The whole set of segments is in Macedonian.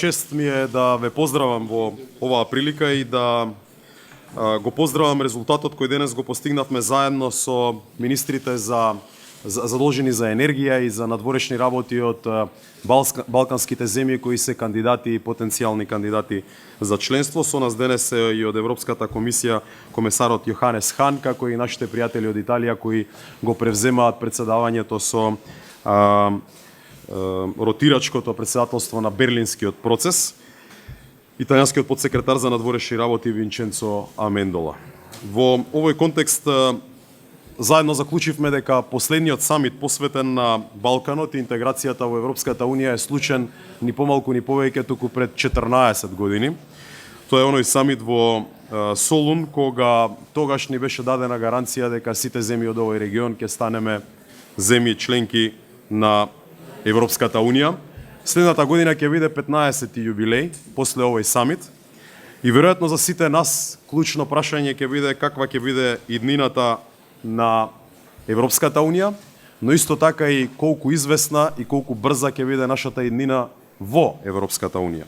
чест ми е да ве поздравам во оваа прилика и да го поздравам резултатот кој денес го постигнавме заедно со министрите задолжени за енергија и за надворешни работи од балканските земји кои се кандидати и потенцијални кандидати за членство. Со нас денес е и од Европската комисија комесарот Јоханес Хан, како и нашите пријатели од Италија кои го превземаат председавањето со ротирачкото председателство на Берлинскиот процес, италијанскиот подсекретар за надворешни работи Винченцо Амендола. Во овој контекст заедно заклучивме дека последниот самит посветен на Балканот и интеграцијата во Европската Унија е случен ни помалку ни повеќе туку пред 14 години. Тоа е оној самит во Солун, кога тогаш ни беше дадена гаранција дека сите земји од овој регион ќе станеме земји членки на Европската Унија. Следната година ќе биде 15-ти јубилеј после овој самит и веројатно за сите нас клучно прашање ќе биде каква ќе биде иднината на Европската Унија, но исто така и колку известна и колку брза ќе биде нашата иднина во Европската Унија.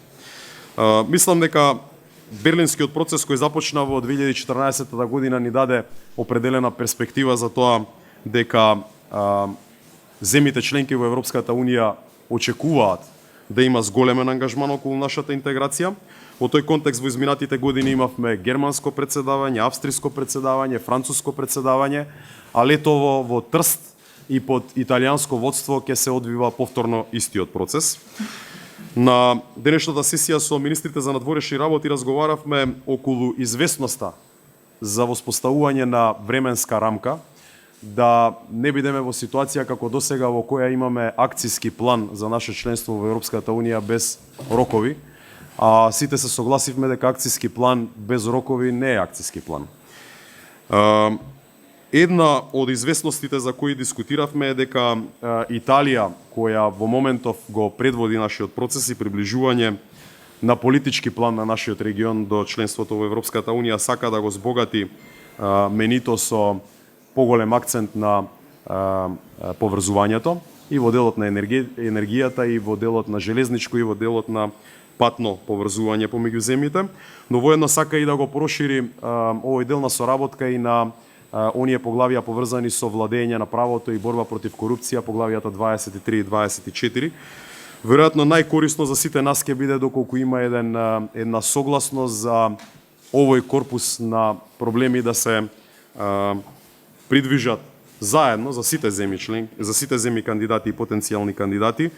Мислам дека Берлинскиот процес кој започна во 2014 година ни даде определена перспектива за тоа дека земјите членки во Европската Унија очекуваат да има зголемен ангажман околу нашата интеграција. Во тој контекст во изминатите години имавме германско председавање, австриско председавање, француско председавање, а летово во Трст и под италијанско водство ќе се одвива повторно истиот процес. На денешната сесија со министрите за надворешни работи разговаравме околу известноста за воспоставување на временска рамка, да не бидеме во ситуација како досега во која имаме акциски план за наше членство во Европската Унија без рокови, а сите се согласивме дека акциски план без рокови не е акциски план. Една од известностите за кои дискутиравме е дека Италија, која во моментов го предводи нашиот процес и приближување на политички план на нашиот регион до членството во Европската Унија, сака да го збогати менито со поголем акцент на поврзувањето и во делот на енергијата, и во делот на железничко, и во делот на патно поврзување помеѓу земјите, но воедно сака и да го прошири овој дел на соработка и на оние поглавија поврзани со владење на правото и борба против корупција, поглавијата 23 и 24. Веројатно најкорисно за сите нас ќе биде доколку има една согласност за овој корпус на проблеми да се придвижат заедно за сите земји кандидати и потенцијални кандидати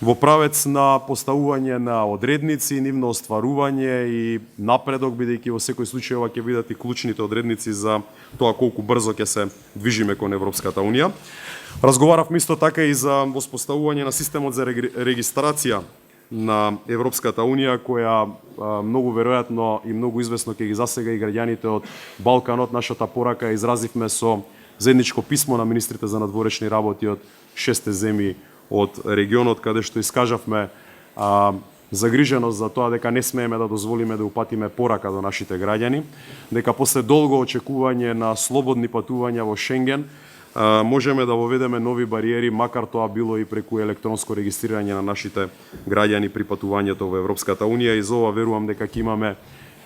во правец на поставување на одредници, нивно остварување и напредок, бидејќи во секој случај ова ќе бидат и клучните одредници за тоа колку брзо ќе се движиме кон Европската Унија. Разговаравме исто така и за воспоставување на системот за регистрација на Европската Унија, која многу веројатно и многу известно ќе ги засега и граѓаните од Балканот. Нашата порака изразивме со заедничко писмо на министрите за надворешни работи од 6 земји од регионот, каде што искажавме загриженост за тоа дека не смееме да дозволиме да упатиме порака до нашите граѓани, дека после долго очекување на слободни патувања во Шенген можеме да воведеме нови бариери, макар тоа било и преку електронско регистрирање на нашите граѓани при патувањето во Европската Унија. И за ова верувам дека ќе имаме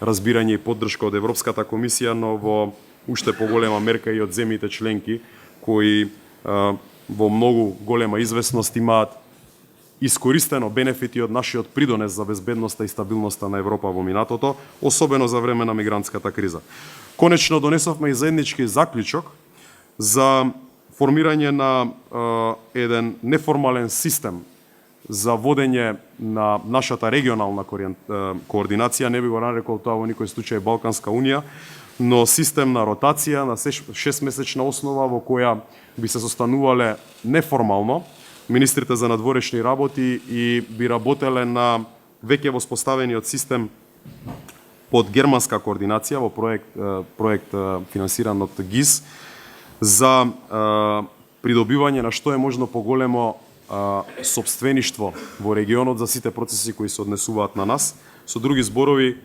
разбирање и поддршка од Европската комисија, но во уште поголема мерка и од земјите членки кои во многу голема известност имаат искористено бенефити од нашиот придонес за безбедноста и стабилноста на Европа во минатото, особено за време на мигрантската криза. Конечно донесовме и заеднички заклучок за формирање на еден неформален систем за водење на нашата регионална координација, не би го нарекол тоа во никој случај Балканска Унија, но систем на ротација на 6-месечна основа во која би се состанувале неформално министрите за надворешни работи и би работеле на веќе воспоставениот систем под германска координација во проект финансиран од ГИС за придобивање на што е можно поголемо сопствеништво во регионот за сите процеси кои се однесуваат на нас. Со други зборови,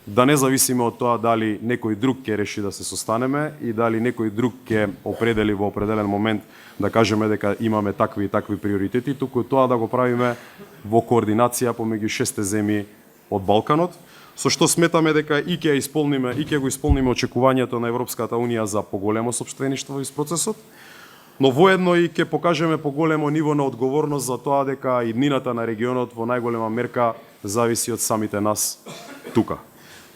да не зависиме од тоа дали некој друг ќе реши да се состанеме и дали некој друг ќе определи во определен момент да кажеме дека имаме такви и такви приоритети, туку тоа да го правиме во координација помеѓу 6 земји од Балканот, со што сметаме дека и ќе го исполниме очекувањето на Европската унија за поголемо сопствеништво из процесот, но воедно и ќе покажеме поголемо ниво на одговорност за тоа дека иднината на регионот во најголема мерка зависи од самите нас тука.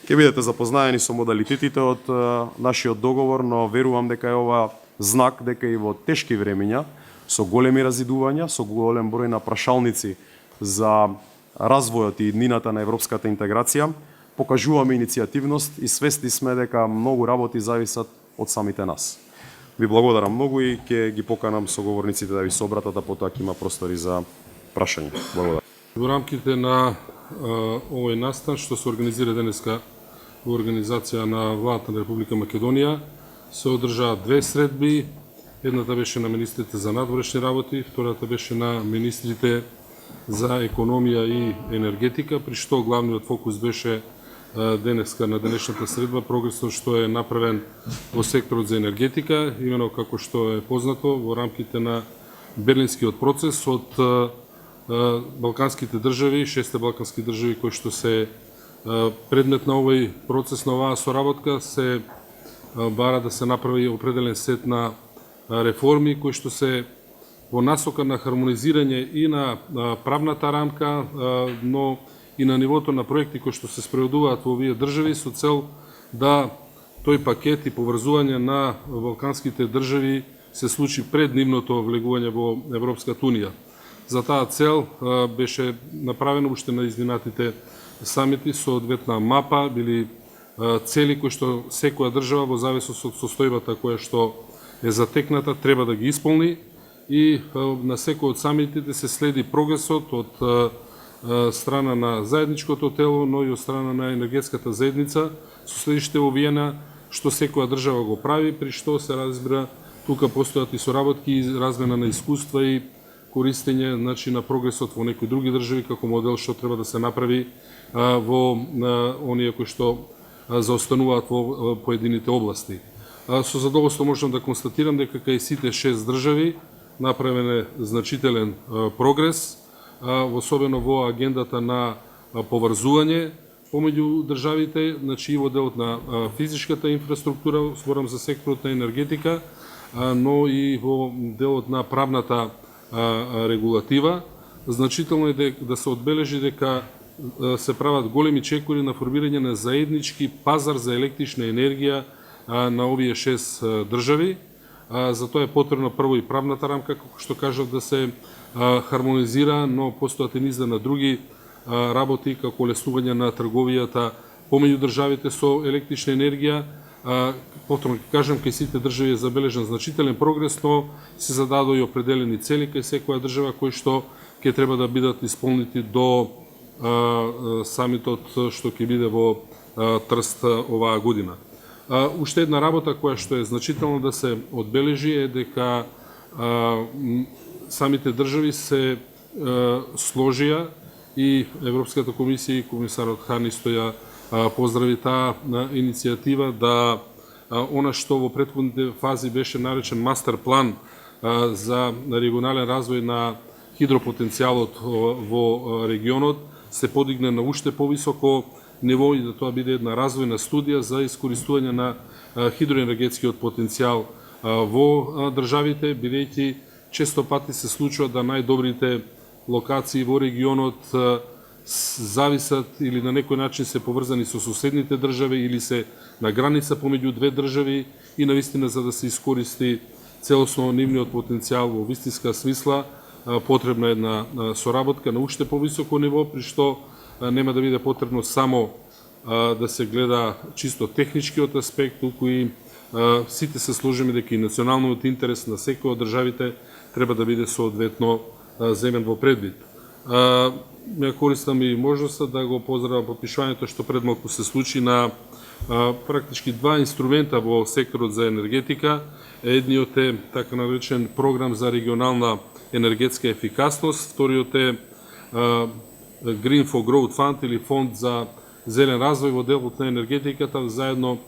Ќе бидете запознаени со модалитетите од нашиот договор, но верувам дека е ова знак дека и во тешки времиња, со големи разидувања, со голем број на прашалници за развојот и иднината на европската интеграција, покажуваме иницијативност и свесни сме дека многу работи зависат од самите нас. Ви благодарам многу и ќе ги поканам соговорниците да ви се обратат, а потоа ќе има простори за прашање. Благодарам. Во рамките на овој настан што се организира денеска во организација на Владата на Република Македонија, се одржаа две средби. Едната беше на министрите за надворешни работи, втората беше на министрите за економија и енергетика, при што главниот фокус беше денеска на денешната средба прогресот што е направен во секторот за енергетика, имено како што е познато во рамките на Берлинскиот процес од балканските држави, 6 балкански држави кои што се предмет на овој процес, на оваа соработка, се бара да се направи определен сет на реформи кои што се во насока на хармонизирање и на правната рамка, но и на нивото на проекти кои што се спроведуваат во овие држави со цел да тој пакет и поврзување на балканските држави се случи пред нивното влегување во Европската унија. За таа цел беше направено уште на изминатите самити соодветна мапа, били цели кои што секоја држава во зависност од состојбата која што е затекната треба да ги исполни и на секој од самитите се следи прогресот од страна на заедничкото тело, но и од страна на енергетската заедница со следиште во Виена што секоја држава го прави, при што се разбира тука постојат и соработки и размена на искуства и користење на прогресот во некои други држави како модел што треба да се направи во оние кои што заостануваат во поедините области. Со задоволство можам да констатирам дека кај сите 6 држави направен е значителен прогрес, особено во агендата на поврзување помеѓу државите, и во делот на физичката инфраструктура, зборам за секторот на енергетика, но и во делот на правната регулатива. Значително е да се одбележи дека се прават големи чекори на формирање на заеднички пазар за електрична енергија на овие 6 држави. За тоа е потребно прво и правната рамка, како што кажав, да се хармонизира, но постојат и низ на други работи, како леснување на трговијата помеѓу државите со електрична енергија. Повторно ќе кажам, кај сите држави е забележан значителен прогрес, но се зададоа и определени цели кај секоја држава кои што ќе треба да бидат исполнити до самитот што ќе биде во Трст оваа година. Уште една работа која што е значително да се одбележи е дека самите држави се сложија и Европската комисија и комисарот Хан исто ја поздрави таа иницијатива да она што во претходните фази беше наречен мастер план за регионален развој на хидропотенцијалот во регионот се подигне на уште повисоко ниво и да тоа биде една развојна студија за искористување на хидроенергетскиот потенцијал во државите, бидејќи често пати се случува да најдобрите локации во регионот зависат или на некој начин се поврзани со соседните држави или се на граница помеѓу две држави и навистина за да се искористи целосно нивниот потенцијал во вистинска смисла потребна една соработка на уште повисоко ниво, при што нема да биде потребно само да се гледа чисто техничкиот аспект, туку и сите се сложиме дека и националниот интерес на секој од државите треба да биде соодветно земен во предвид. Ја користам и можноста да го поздравам подпишувањето што пред малку се случи на практички два инструмента во секторот за енергетика. Едниот е така наречен програм за регионална енергетска ефикасност, вториот е Green for Growth Fund или фонд за зелен развој во делот на енергетиката, заедно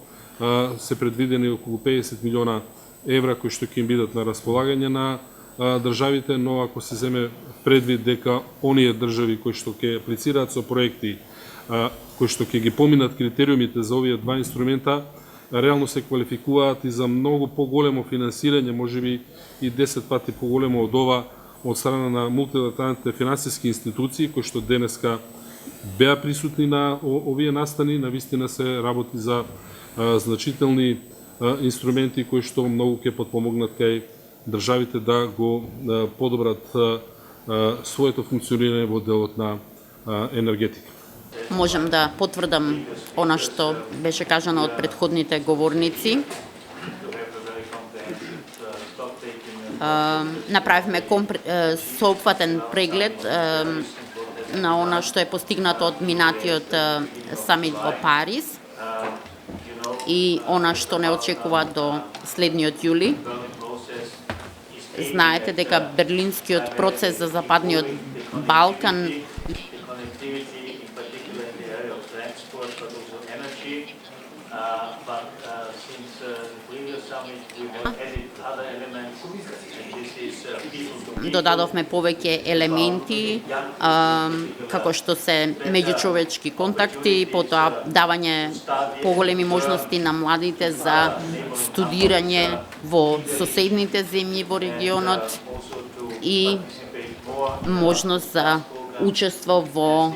се предвидени околу 50 милиона евра кои што ќе им бидат на располагање на државите, но ако се земе предвид дека оние држави кои што ќе аплицираат со проекти кои што ќе ги поминат критериумите за овие два инструмента, реално се квалификуваат и за многу поголемо финансирање, можеби и 10 пати поголемо од ова од страна на мултилатералните финансиски институции кои што денеска беа присутни на овие настани. Навистина се работи за значителни инструменти кои што многу ќе подпомогнат кај државите да го подобрат своето функционирање во делот на енергетика. Можам да потврдам она што беше кажано од претходните говорници. Направивме соопфатен преглед на она што е постигнато од минатиот самит во Париз и она што не очекува до следниот јули. Знаете дека Берлинскиот процес за Западниот Балкан додадовме повеќе елементи, како што се меѓучовечки контакти, потоа давање поголеми можности на младите за студирање во соседните земји во регионот и можност за учество во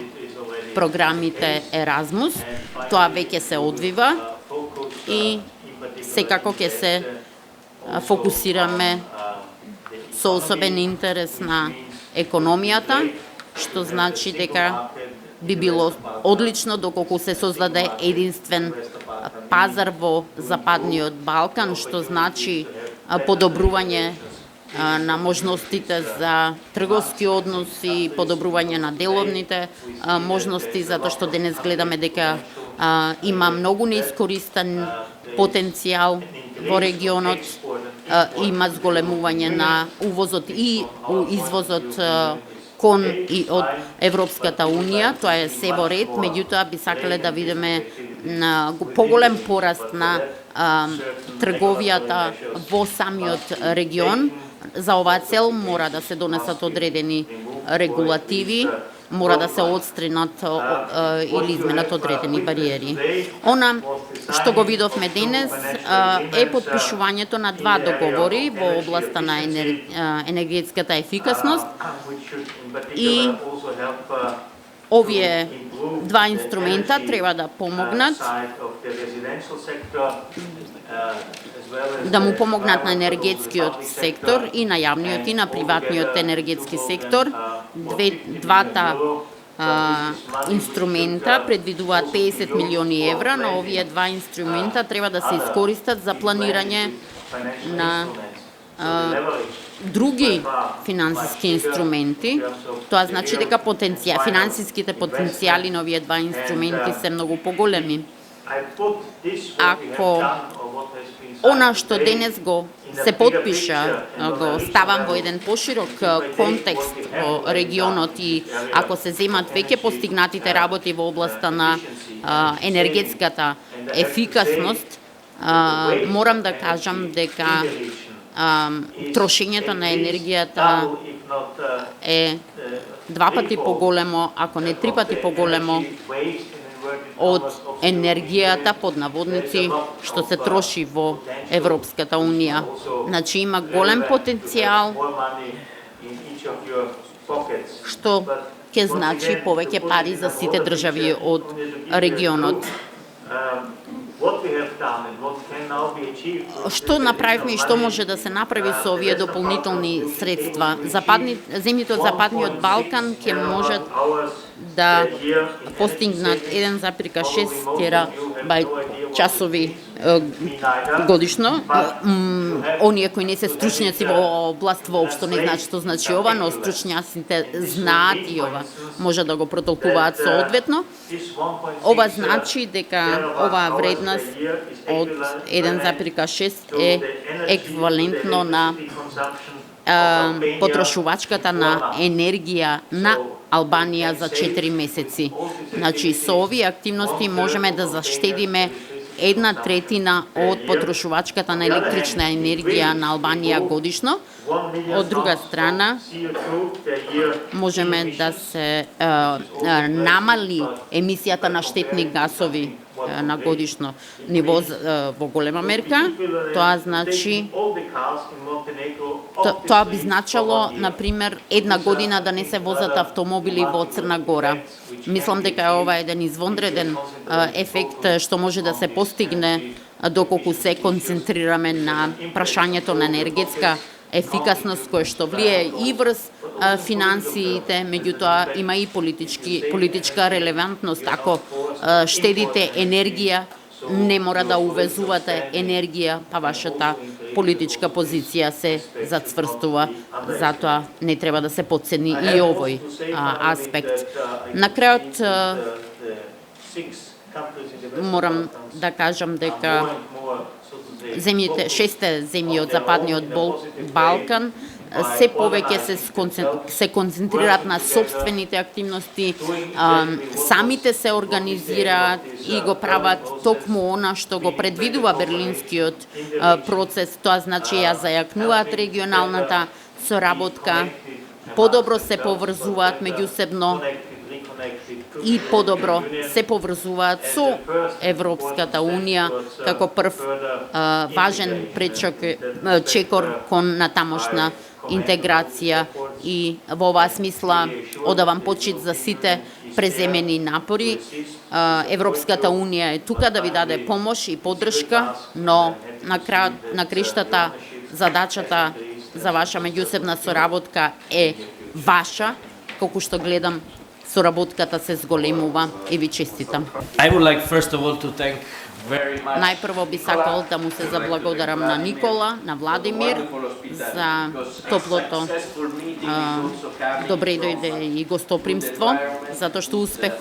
програмите Еразмус. Тоа веќе се одвива и секако ќе се фокусираме со особен интерес на економијата, што значи дека би било одлично доколку се создаде единствен пазар во Западниот Балкан, што значи подобрување на можностите за трговски односи, подобрување на деловните можности, затоа што денес гледаме дека има многу неискористен потенцијал во регионот, има зголемување на увозот и извозот кон и од Европската Унија, тоа е се во ред, меѓутоа би сакале да видиме поголем пораст на трговијата во самиот регион. За оваа цел мора да се донесат одредени регулативи, мора да се отстринат или изменат одредени бариери. Она што го видовме денес е подпишувањето на два договори во областа на енергетската ефикасност и овие два инструмента треба да помогнат му помогнат на енергетскиот сектор и на јавниот и на приватниот енергетски сектор. Двата инструмента предвидуваат 50 милиони евра, но овие два инструмента треба да се искористат за планирање на други финансиски инструменти. Тоа значи дека финансиските потенцијали на овие два инструменти се многу поголеми. Ако она што денес го се подпиша, го ставам во еден поширок контекст во регионот и ако се земат веќе постигнатите работи во областа на енергетската ефикасност, морам да кажам дека трошењето на енергијата е 2 пати поголемо, ако не 3 пати поголемо од енергијата под наводници што се троши во Европската Унија. Значи има голем потенцијал што ќе значи повеќе пари за сите држави од регионот. Што направивме и што може да се направи со овие дополнителни средства? Земјите од Западниот Балкан ќе можат да постигнат 1,6 терабајт-часови годишно. Оние кои не се стручњаци во област воопшто не знаат што значи ова, но стручњаците знаат и ова може да го протолкуваат соодветно. Ова значи дека оваа вредност од 1,6 е еквивалентно на потрошувачката на енергија на Албанија за 4 месеци. Значи, со овие активности можеме да заштедиме 1/3 од потрошувачката на електрична енергија на Албанија годишно. Од друга страна, можеме да се намали емисијата на штетни гасови на годишно ниво во голема мерка. Тоа значи тоа би значало, например, една година да не се возат автомобили во Црна Гора. Мислам дека ова е еден извонреден ефект што може да се постигне доколку се концентрираме на прашањето на енергетска ефикасност кој што влие и врз финансиите, меѓутоа има и политичка релевантност. Ако штедите енергија, не мора да увезувате енергија, па вашата политичка позиција се зацврстува. Затоа не треба да се потцени и овој аспект. На крајот морам да кажам дека шесте земји од Западниот Балкан се повеќе се концентрираат на собствените активности, самите се организираат и го прават токму она што го предвидува Берлинскиот процес. Тоа значи ја зајакнуваат регионалната соработка, подобро се поврзуваат меѓусебно и подобро се поврзуваат со Европската Унија како прв важен чекор кон натамошна интеграција. И во оваа смисла одавам почит за сите преземени напори. Европската Унија е тука да ви даде помош и поддршка, но на крајот на криштата задачата за ваша меѓусебна соработка е ваша. Колку што гледам, соработката се зголемува и ви честитам. I would like first of all to thank very much. Најпрво би сакал да му се заблагодарам на Никола, на Владимир за топлото добре дојде и гостопримство, затоа што успех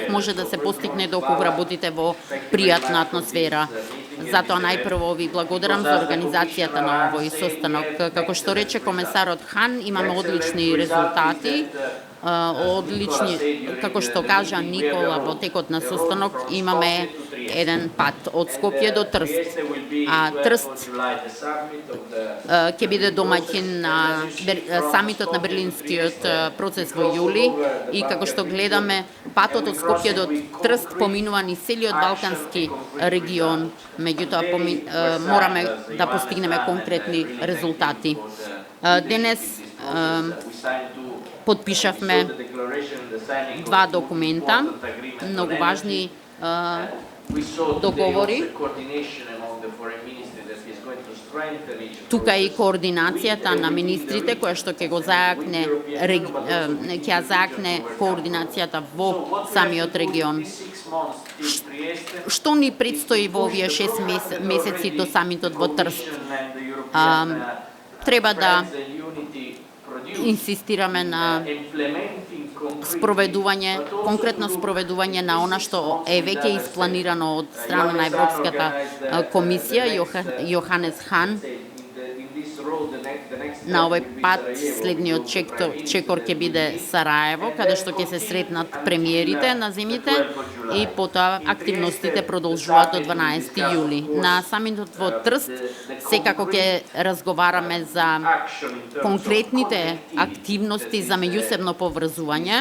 може да се постигне доколку работите во пријатна атмосфера. Затоа најпрво ви благодарам за организацијата на овој состанок. Како што рече комесарот Хан, имаме одлични резултати. Како што кажа Никола во текот на состанок, имаме еден пат од Скопје до Трст. А Трст ќе биде домаќин на самитот на Берлинскиот процес во јули и како што гледаме, патот од Скопје до Трст поминува низ целиот балкански регион. Меѓутоа мораме да постигнеме конкретни резултати. Денес подпишавме два документа, многу важни договори. Тука е и координацијата на министрите, која што ќе зајакне координацијата во самиот регион. Што ни предстои во овие 6 месеци до самитот во Трст? Треба да инсистираме на конкретно спроведување на она што е веќе испланирано од страна на Европската комисија. Јоханес Хан на овој пат следниот чекор ќе биде Сараево, каде што ќе се сретнат премиерите на земјите и потоа активностите продолжуваат до 12 јули. На самитот во Трст секако ќе разговараме за конкретните активности за меѓусебно поврзување.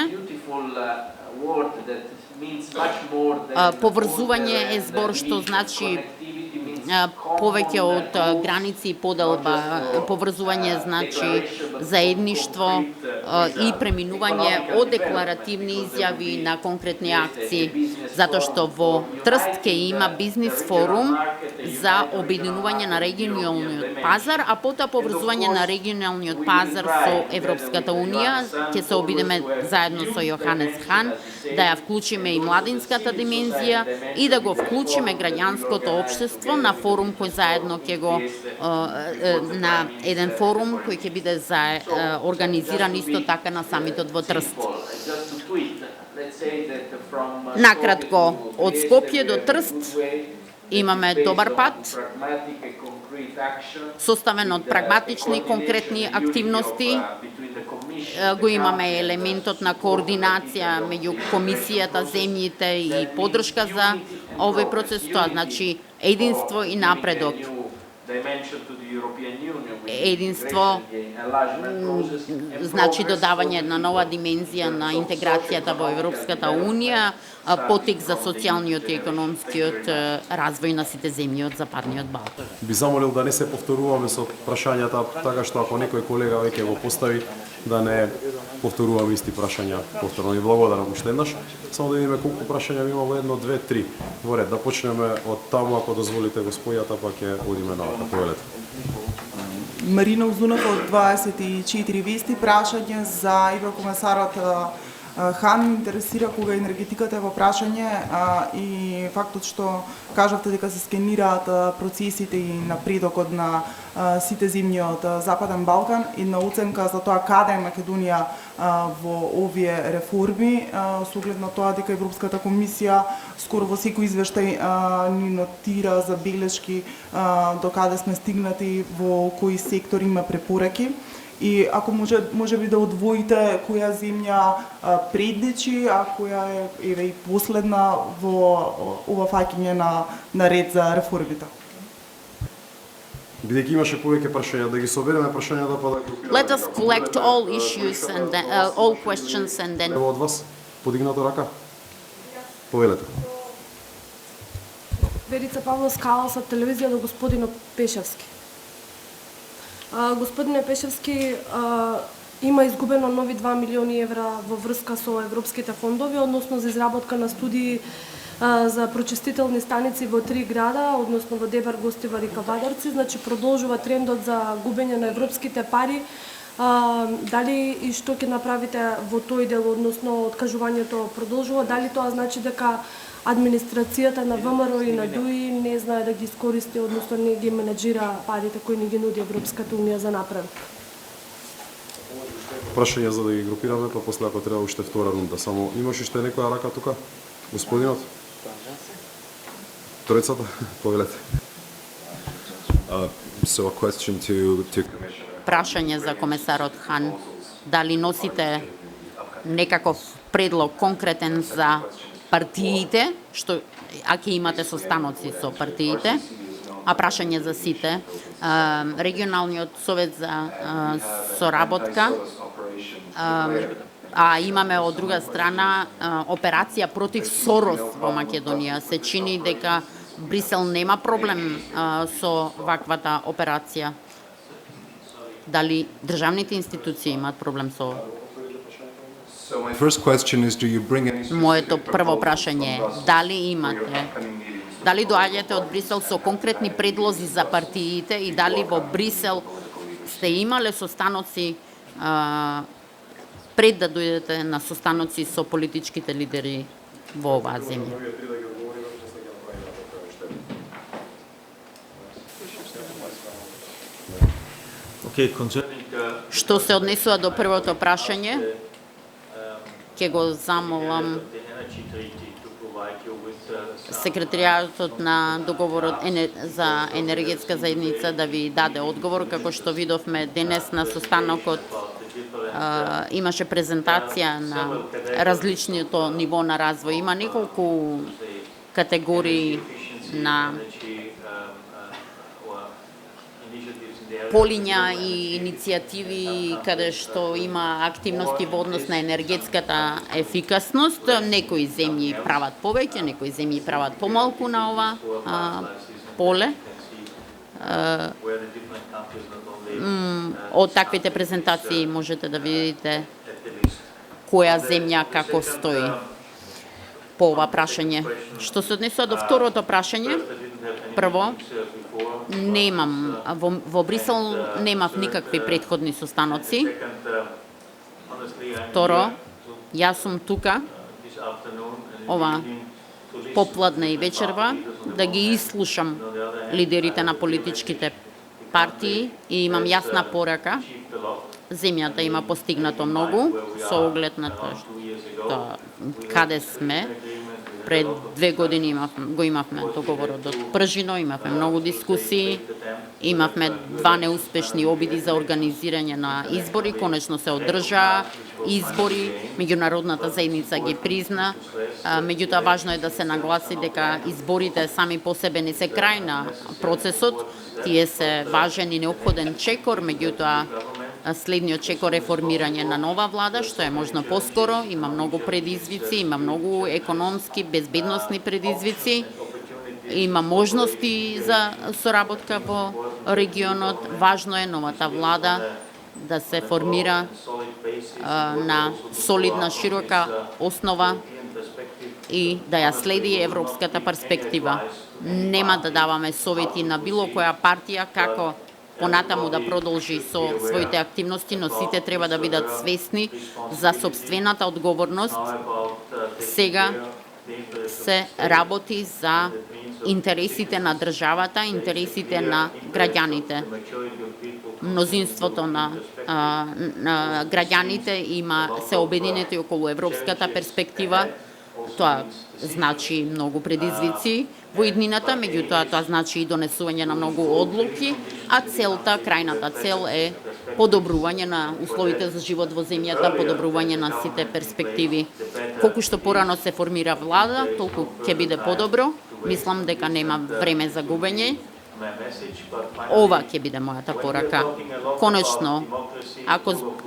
Поврзување е збор што значи повеќе од граници и поделба. Поврзување значи заедништво и преминување од декларативни изјави на конкретни акции. Затоа што во Трст ќе има бизнис форум за обединување на регионалниот пазар, а потоа поврзување на регионалниот пазар со Европската Унија. Ќе се обидеме заедно со Јоханес Хан да ја вклучиме и младинската димензија и да го вклучиме граѓанското општество на форум кој заедно ќе го на еден форум кој ќе биде организиран исто така на самитот во Трст. Накратко, од Скопје до Трст имаме добар пат. составен од прагматични, конкретни активности. Го имаме елементот на координација меѓу комисијата, земјите и поддршка за овој процес. Тоа значи единство и напредок. Единство значи додавање на нова димензија на интеграцијата во Европската Унија, потик за социјалниот и економскиот развој на сите земји од Западниот Балкан. Би замолил да не се повторуваме со прашањата, така што ако некој колега веќе го постави, да не повторуваме исти прашања повторно. И благодарам уште еднаш. Само да видиме колку прашања има во 1, 2, 3. Во ред, да почнеме од таму, ако дозволите господјата, па ќе одиме навака. Повелете. Марина Узунов од 24 вести, прашање за еврокомесарот Хан. Интересира кога енергетиката е во прашање и фактот што кажавте дека се скенираат процесите и напредокот на сите земји од Западен Балкан и на оценка за тоа каде е Македонија во овие реформи, со оглед на тоа дека Европската комисија скоро во секој извештај ни нотира забелешки до каде сме стигнати, во кои сектори има препораки. И ако може би да одвоите која земја предничи, а која е еве и последна во ова фаќање на ред за реформите. Бидејќи имаше повеќе прашања, да ги собереме прашањата, па да ги Let us collect all issues and then, all questions and then Ево од вас, подигнато рака. Повелете. Верица Павло Скала со телевизија до господинот Пешевски. Господине Пешевски, има изгубено нови 2 милиони евра во врска со европските фондови, односно за изработка на студии за прочистителни станици во 3 града, односно во Дебар, Гостивар и Кавадарци. Значи продолжува трендот за губење на европските пари. Дали и што ќе направите во тој дел, односно откажувањето продолжува, дали тоа значи дека администрацијата на ВМРО и на ДУИ не знае да ги искористи, односно не ги менеджира парите кои ни ги нуди Европската Унија за напред? Прашање за да ги групираме, па после ако треба уште втора рунда. Само имаш уште некоја рака тука? Господинот? Тројцата? Повелете. So a question to прашање за комесарот Хан. Дали носите некаков предлог конкретен за партиите, што ако имате состаноци со партиите, а прашање за сите. Регионалниот совет за соработка, а имаме од друга страна операција против Сорос во Македонија. Се чини дека Брисел нема проблем со ваквата операција. Дали државните институции имаат проблем со my first question is, do you bring any Моето прво прашање е дали доаѓате од Брисел со конкретни предлози за партиите и дали во Брисел сте имале состаноци пред да дојдете на состаноци со политичките лидери во оваа земја? Што се однесува до првото прашање, ќе го замолам секретаријатот на договорот за енергетска заедница да ви даде одговор. Како што видовме денес на состанокот, имаше презентација на различното ниво на развој. Има неколку категории на полиња и иницијативи каде што има активности во однос на енергетската ефикасност. Некои земји прават повеќе, некои земји прават помалку на ова поле. Од таквите презентации можете да видите која земја како стои по ова прашање. Што се однесува до второто прашање, прво, немам, во Брисел немав никакви претходни состаноци. Второ, јас сум тука, ова попладне и вечерва, да ги изслушам лидерите на политичките партии и имам јасна порака. Земјата има постигнато многу со оглед на тоа каде сме. Пред 2 години го имавме договорот од Пржино, имавме многу дискусии, имавме 2 неуспешни обиди за организирање на избори, конечно се одржаа избори, меѓународната заедница ги призна, меѓутоа важно е да се нагласи дека изборите сами по себе не се крај на процесот, тие се важен и неопходен чекор, меѓутоа следниот чекор е формирање на нова влада, што е можно поскоро, има многу предизвици, има многу економски, безбедносни предизвици, има можности за соработка во регионот. Важно е новата влада да се формира на солидна, широка основа и да ја следи европската перспектива. Нема да даваме совети на било која партија како понатаму да продолжи со своите активности, но сите треба да бидат свесни за собствената одговорност. Сега се работи за интересите на државата, интересите на граѓаните. Мнозинството на граѓаните се обединети околу европската перспектива. Тоа значи многу предизвици во иднината, меѓутоа тоа значи и донесување на многу одлуки, а целта, крајната цел е подобрување на условите за живот во земјата, подобрување на сите перспективи. Колку што порано се формира влада, толку ќе биде подобро. Мислам дека нема време за губење. Ова ќе биде мојата порака. Конечно,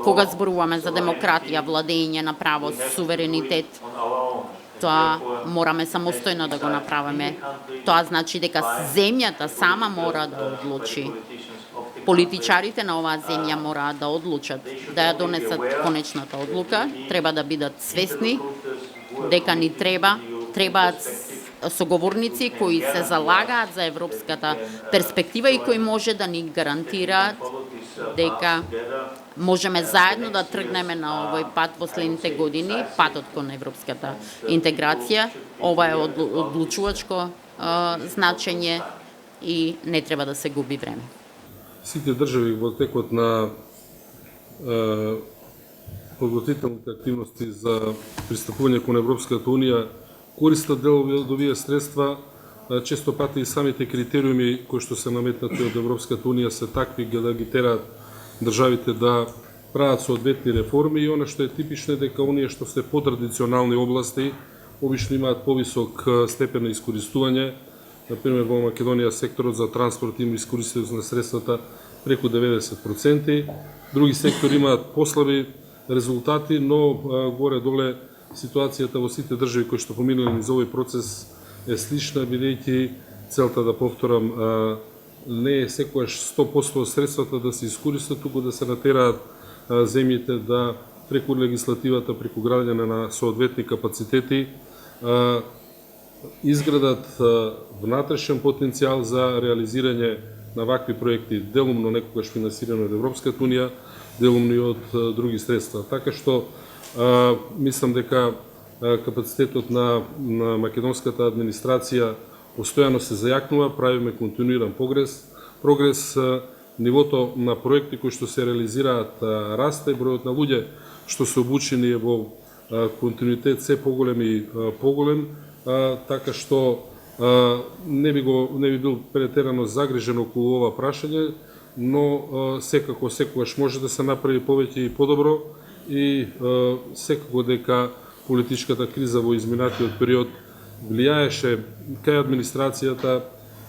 кога зборуваме за демократија, владење на право, суверенитет, тоа мораме самостојно да го направиме. Тоа значи дека земјата сама мора да одлучи. Политичарите на оваа земја мораат да одлучат, да ја донесат конечната одлука, треба да бидат свесни дека ни требаат соговорници кои се залагаат за европската перспектива и кои може да ни гарантираат дека можеме заедно да тргнеме на овој пат во следните години, патот кон европската интеграција. Ова е одлучувачко значење и не треба да се губи време. Сите држави во текот на подготвителните активности за пристапување кон Европската Унија користат делови од овие средства, често пати и самите критериуми кои што се наметнати од Европската Унија се такви да ги тераат државите да прават соодветни реформи и она што е типично е дека оние што се потрадиционални области обично имаат повисок степен на искористување. Например, во Македонија секторот за транспорт има искористување на средствата преку 90%, други сектори имаат послаби резултати, но горе-доле ситуацијата во сите држави кои што поминале низ овој процес е слична, бидејќи целта, да повторам, не е секогаш 100% средствата да се искористат, туку да се натераат земјите да преку легислативата, преку градење на соодветни капацитети, изградат внатрешен потенцијал за реализирање на вакви проекти, делумно некогаш финансирано од Европската Унија, делумно и од други средства. Така што мислам дека капацитетот на македонската администрација постојано се зајакнува, правиме континуиран прогрес, нивото на проекти кои што се реализираат расте, бројот на луѓе што се обучени е во континуитет се поголем и поголем, така што не би бил претерано загрижен околу ова прашање, но секако секогаш може да се направи повеќе и подобро и секако дека политичката криза во изминатиот период влијаеше кај администрацијата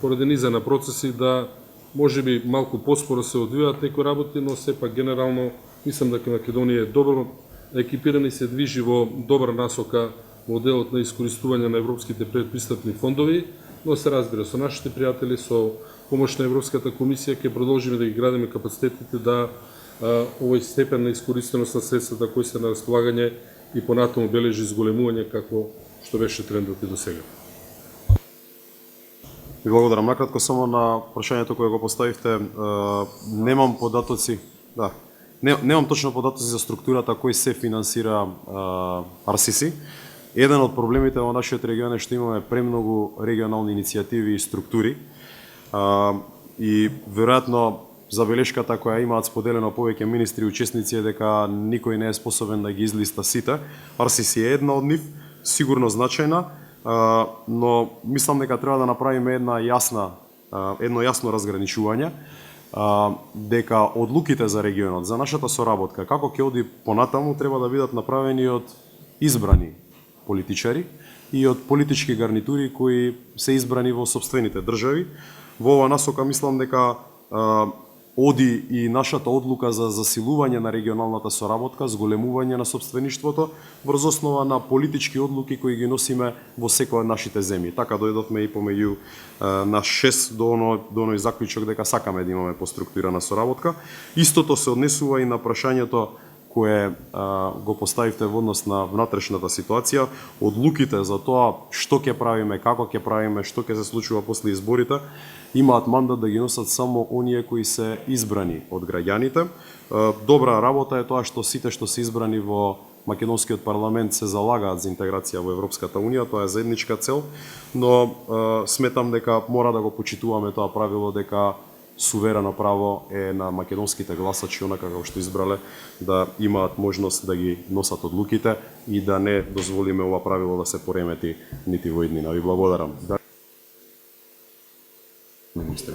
поради низа на процеси да можеби малку поспоро се одвиваат некои работи, но сепак генерално мислам дека Македонија е добро екипирана и се движи во добра насока во делот на искористување на европските предпристапни фондови, но се разбира со нашите пријатели, со помош на Европската комисија ќе продолжиме да ги градиме капацитетите да овој степен на искористеност на средствата кои се на располагање и понатаму бележи зголемување како што беше трендот и до сега. Ви благодарам. Накратко само на прашањето кое го поставивте, немам податоци, немам точно податоци за структурата кој се финансира RCC. Еден од проблемите во нашиот регион е што имаме премногу регионални иницијативи и структури и веројатно забелешката која имаат споделено повеќе министри и учесници е дека никој не е способен да ги излиста сите. RCC е една од нив, сигурно значајна, но мислам дека треба да направиме едно јасно разграничување, дека одлуките за регионот, за нашата соработка, како ќе оди понатаму, треба да бидат направени од избрани политичари и од политички гарнитури кои се избрани во сопствените држави. Во ова насока мислам дека оди и нашата одлука за засилување на регионалната соработка, зголемување на сопствеништвото врз основа на политички одлуки кои ги носиме во секоја од нашите земји. Така дојдовме и помеѓу на 6 до оној заклучок дека сакаме да имаме поструктурирана соработка. Истото се однесува и на прашањето кое го поставивте во однос на внатрешната ситуација, одлуките за тоа што ќе правиме, како ќе правиме, што ќе се случува после изборите, имаат мандат да ги носат само оние кои се избрани од граѓаните. Добра работа е тоа што сите што се избрани во македонскиот парламент се залагаат за интеграција во Европската унија, тоа е заедничка цел, но сметам дека мора да го почитуваме тоа правило дека суверено право е на македонските гласачи, онака како што избрале, да имаат можност да ги носат одлуките и да не дозволиме ова правило да се поремети нити во иднина. Ви благодарам. Министре.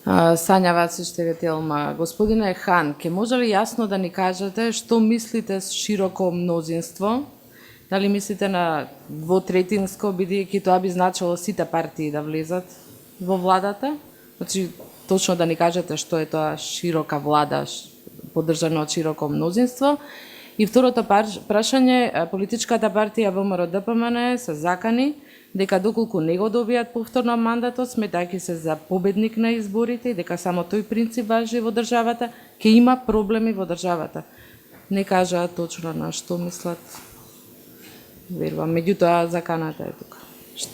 Сања Вацич, ТВ Телма. Господине Хан, ке може ли јасно да ни кажете што мислите с широко мнозинство? Дали мислите на двотретинско, бидејќи тоа би значило сите партии да влезат во владата? Значи, точно да ни кажете што е тоа широка влада, поддржана од широко мнозинство. И второто прашање, политичката партија ВМРО-ДПМН се закани дека доколку не го добијат повторно мандатот, сметајќи се за победник на изборите и дека само тој принцип важи во државата, ќе има проблеми во државата. Не кажаат точно на што мислат. Верувам, меѓутоа заканата е тука.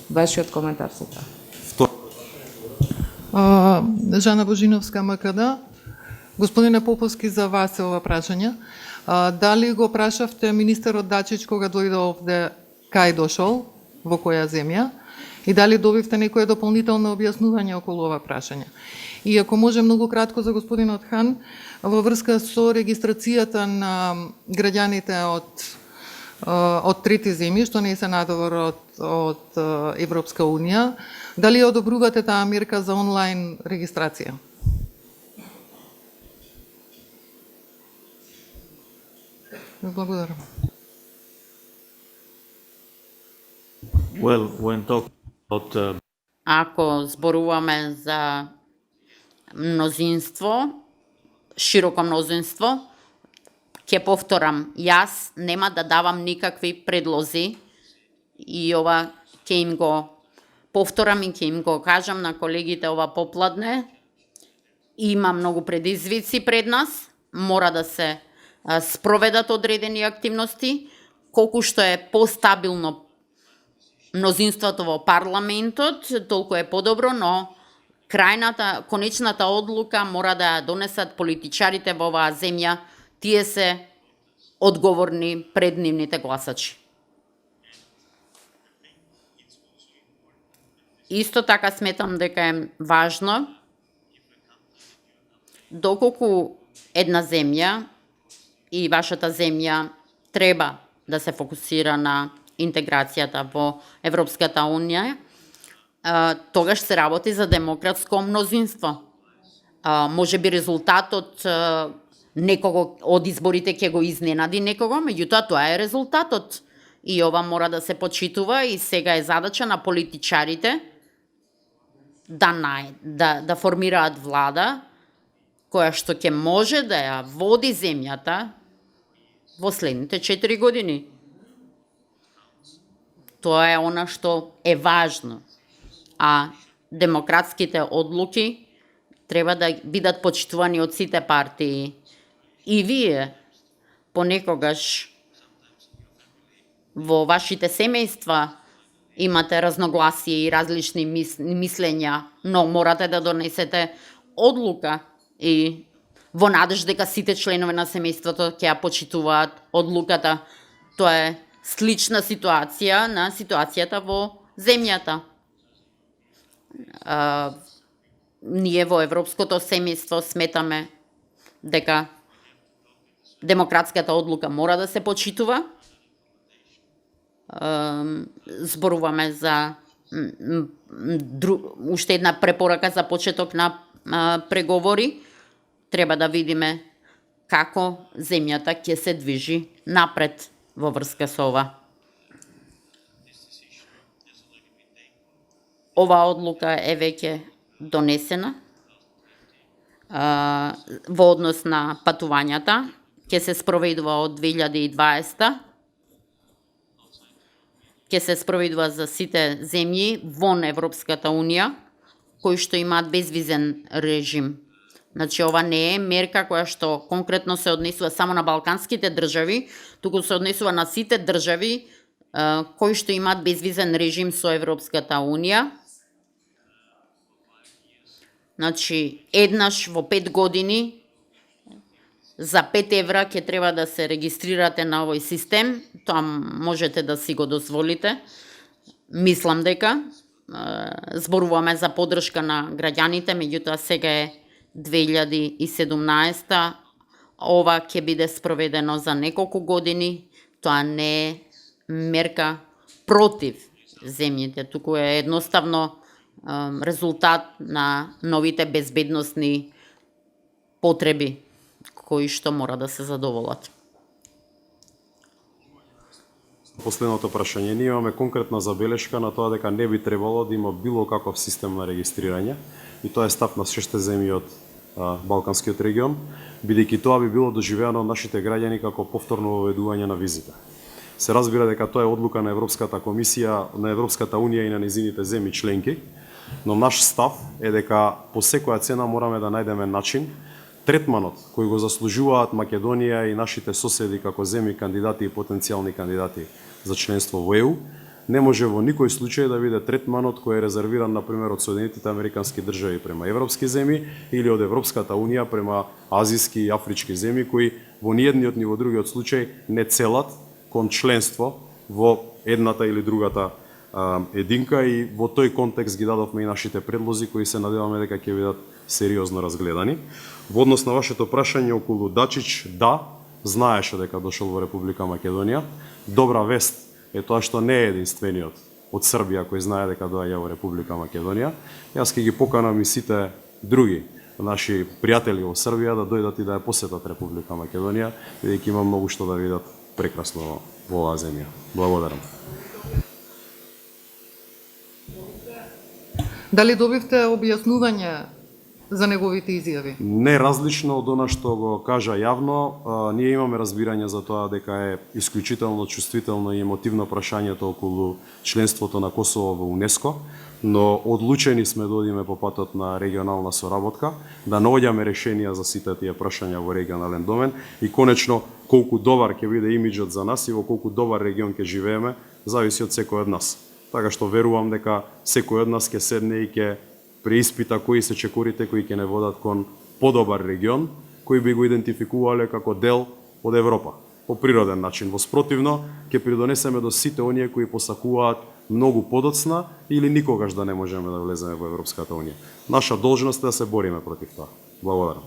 Вашиот коментар се тоа. Жана Божиновска, МКД. Господине Поповски, за вас е ова прашање. Дали го прашавте министерот Дачич кога дојде овде, кај дошол, во која земја, и дали добивте некое дополнително објаснување околу ова прашање? И ако може многу кратко за господинот Хан, во врска со регистрацијата на граѓаните од трети земји, што не се на договор од Европска Унија, дали одобрувате таа мерка за онлайн регистрација? Благодарам. Well, when talking about Ако зборуваме за мнозинство, широко мнозинство, ќе повторам, јас нема да давам никакви предлози и ова ќе им го повторам и ќе им го кажам на колегите ова попладне. Има многу предизвици пред нас, мора да се спроведат одредени активности, колку што е постабилно мнозинството во парламентот, толку е подобро, но конечната одлука мора да донесат политичарите во оваа земја, тие се одговорни пред нивните гласачи. Исто така сметам дека е важно, доколку една земја и вашата земја треба да се фокусира на интеграцијата во Европската Унија, тогаш се работи за демократско мнозинство. Може би резултатот некого од изборите ќе го изненади некого, меѓутоа тоа е резултатот. И ова мора да се почитува и сега е задача на политичарите да формираат влада која што ќе може да ја води земјата во следните 4 години. Тоа е она што е важно. А демократските одлуки треба да бидат почитувани од сите партии. И вие понекогаш во вашите семејства имате разногласие и различни мислења, но морате да донесете одлука и во надеж дека сите членови на семејството ќе ја почитуваат одлуката. Тоа е слична ситуација на ситуацијата во земјата. ние во европското семејство сметаме дека демократската одлука мора да се почитува. Зборуваме за уште една препорака за почеток на преговори. Треба да видиме како земјата ќе се движи напред во врска со ова. Оваа одлука е веќе донесена во однос на патувањата. Ќе се спроведува од 2020. Ќе се спроведува за сите земји вон Европската Унија кои што имаат безвизен режим. Значи, ова не е мерка која што конкретно се однесува само на балканските држави, туку се однесува на сите држави кои што имаат безвизен режим со Европската Унија. Значи, еднаш во 5 години за 5 евра ќе треба да се регистрирате на овој систем. Тоа можете да си го дозволите. Мислам дека зборуваме за поддршка на граѓаните, меѓутоа сега е 2017. Ова ќе биде спроведено за неколку години. Тоа не е мерка против земјите, туку е едноставно резултат на новите безбедносни потреби кои што мора да се задоволат. Последното прашање, ние имаме конкретна забелешка на тоа дека не би требало да има било каков систем на регистрирање и тоа е став на шесте земји од Балканскиот регион, бидејќи тоа би било доживеано од нашите граѓани како повторно воведување на визите. Се разбира дека тоа е одлука на Европската комисија, на Европската Унија и на незините земји членки, но наш став е дека по секоја цена мораме да најдеме начин третманот кој го заслужуваат Македонија и нашите соседи како земји кандидати и потенцијални кандидати за членство во ЕУ, не може во никој случај да биде третманот кој е резервиран, например, од Соединетите Американски држави према европски земји или од Европската Унија према азиски и афрички земји кои во ниедниот ни во другиот случај не целат кон членство во едната или другата единка и во тој контекст ги дадовме и нашите предлози кои се надеваме дека ќе бидат сериозно разгледани. Во однос на вашето прашање околу Дачич, да, знаеше дека дошол во Република Македонија. Добра вест е тоа што не е единствениот од Србија кој знае дека доаѓа во Република Македонија. Јас ќе ги поканам и сите други наши пријатели во Србија да дојдат и да ја посетат Република Македонија, бидејќи има многу што да видат прекрасно во оваа земја. Благодарам. Дали добивте објаснување за неговите изјави? Не различно од она што го кажа јавно, ние имаме разбирање за тоа дека е исклучително чувствително и емотивно прашањето околу членството на Косово во УНЕСКО, но одлучени сме да одиме по патот на регионална соработка, да наоѓаме решенија за сите тие прашања во регионален домен и конечно колку добар ќе биде имиџот за нас и во колку добар регион ќе живееме, зависи од секој од нас. Така што верувам дека секој од нас ќе седне и ќе преиспита кои се чекорите кои ќе не водат кон подобар регион, кои би го идентификувале како дел од Европа, по природен начин. Во спротивно, ќе придонесеме до сите оние кои посакуваат многу подоцна или никогаш да не можеме да влеземе во Европската Унија. Наша должност е да се бориме против тоа. Благодарам.